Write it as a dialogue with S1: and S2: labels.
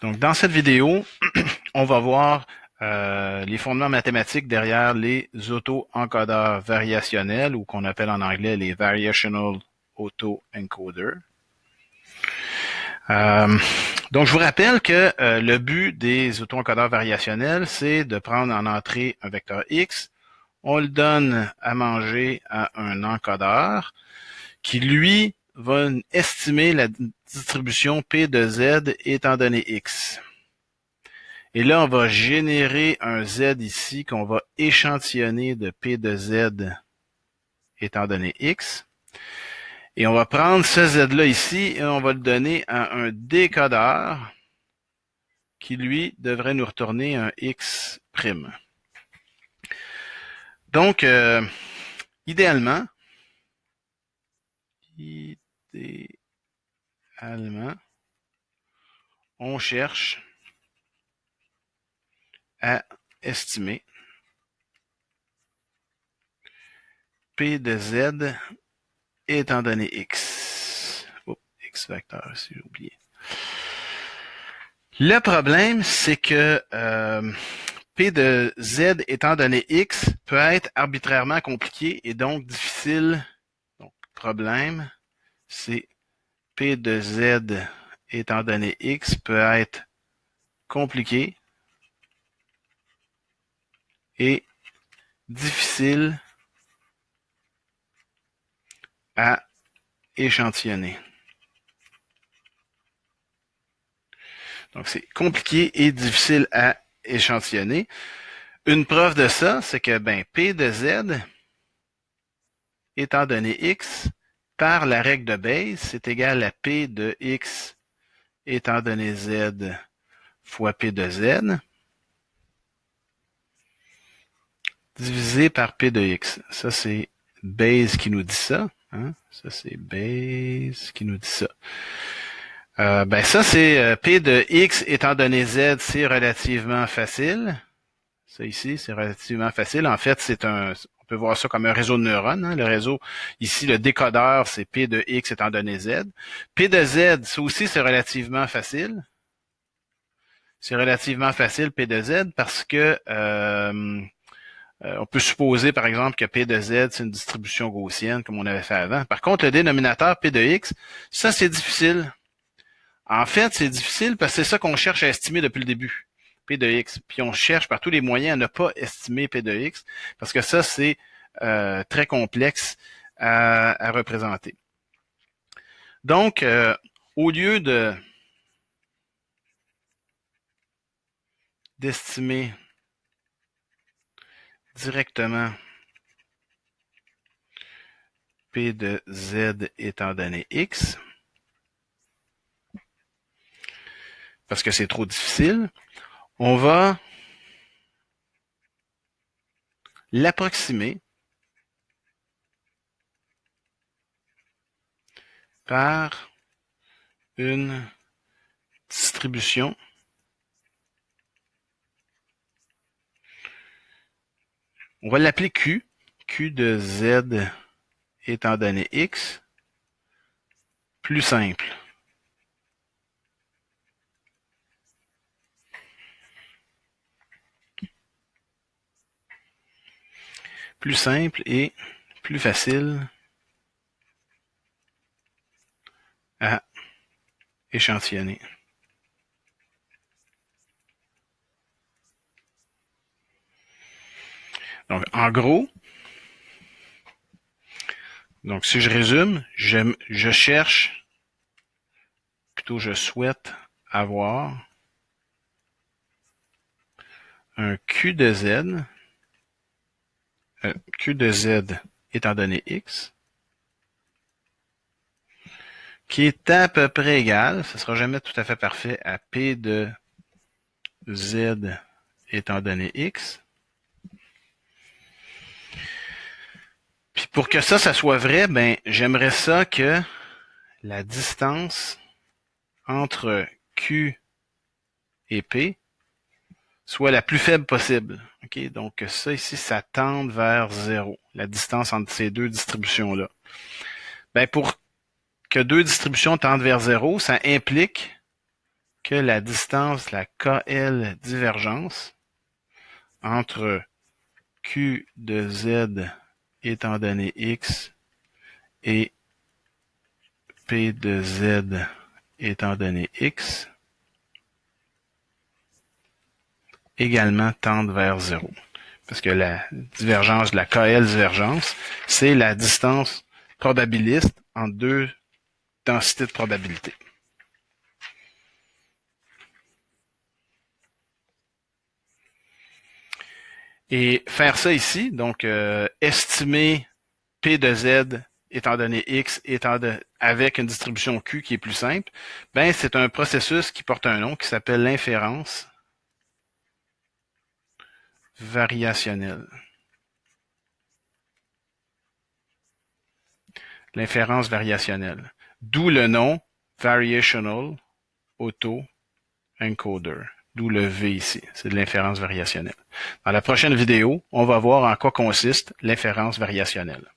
S1: Donc, dans cette vidéo, on va voir les fondements mathématiques derrière les auto-encodeurs variationnels ou qu'on appelle en anglais les Variational Auto-Encoders. Donc, je vous rappelle que le but des auto-encodeurs variationnels, c'est de prendre en entrée un vecteur X, on le donne à manger à un encodeur qui, lui, va estimer la distribution P de Z étant donné X. Et là, on va générer un Z ici qu'on va échantillonner de P de Z étant donné X. Et on va prendre ce Z-là ici et on va le donner à un décodeur qui, lui, devrait nous retourner un X'. Donc, idéalement, on cherche à estimer P de Z étant donné X. Oh, X vecteur, si j'ai oublié. Le problème, c'est que P de Z étant donné X peut être arbitrairement compliqué et donc difficile. Donc, problème, c'est P de Z étant donné X peut être compliqué et difficile à échantillonner. Donc, c'est compliqué et difficile à échantillonner. Une preuve de ça, c'est que P de Z étant donné X par la règle de Bayes, c'est égal à P de X étant donné Z fois P de Z divisé par P de X. Ça, c'est Bayes qui nous dit ça. Hein? Ça, c'est Bayes qui nous dit ça. Ça, c'est P de X étant donné Z, c'est relativement facile. Ça ici, c'est relativement facile. En fait, on peut voir ça comme un réseau de neurones. Hein? Le réseau, ici, le décodeur, c'est P de X étant donné Z. P de Z, ça aussi, c'est relativement facile. C'est relativement facile, P de Z, parce que on peut supposer, par exemple, que P de Z, c'est une distribution gaussienne, comme on avait fait avant. Par contre, le dénominateur P de X, ça, c'est difficile. En fait, c'est difficile parce que c'est ça qu'on cherche à estimer depuis le début, P de X. Puis on cherche par tous les moyens à ne pas estimer P de X, parce que ça, c'est très complexe à représenter. Donc, au lieu d'estimer directement P de Z étant donné X, parce que c'est trop difficile, on va l'approximer par une distribution on va l'appeler Q, Q de Z étant donné X, plus simple. Plus simple et plus facile à échantillonner. Donc, en gros, donc si je résume, je cherche, plutôt je souhaite avoir un Q de Z étant donné X, qui est à peu près égal, ce ne sera jamais tout à fait parfait, à P de Z étant donné X. Puis pour que ça soit vrai, j'aimerais ça que la distance entre Q et P soit la plus faible possible. Okay? Donc ça ici, ça tende vers 0, la distance entre ces deux distributions-là. Pour que deux distributions tendent vers 0, ça implique que la distance, la KL divergence entre Q de Z étant donné X et P de Z étant donné X également tendent vers 0. Parce que la divergence, la KL divergence, c'est la distance probabiliste entre deux densités de probabilité. Et faire ça ici, donc estimer P de Z étant donné X avec une distribution Q qui est plus simple, ben c'est un processus qui porte un nom qui s'appelle l'inférence variationnelle. L'inférence variationnelle. D'où le nom Variational Auto Encoder. D'où le V ici. C'est de l'inférence variationnelle. Dans la prochaine vidéo, on va voir en quoi consiste l'inférence variationnelle.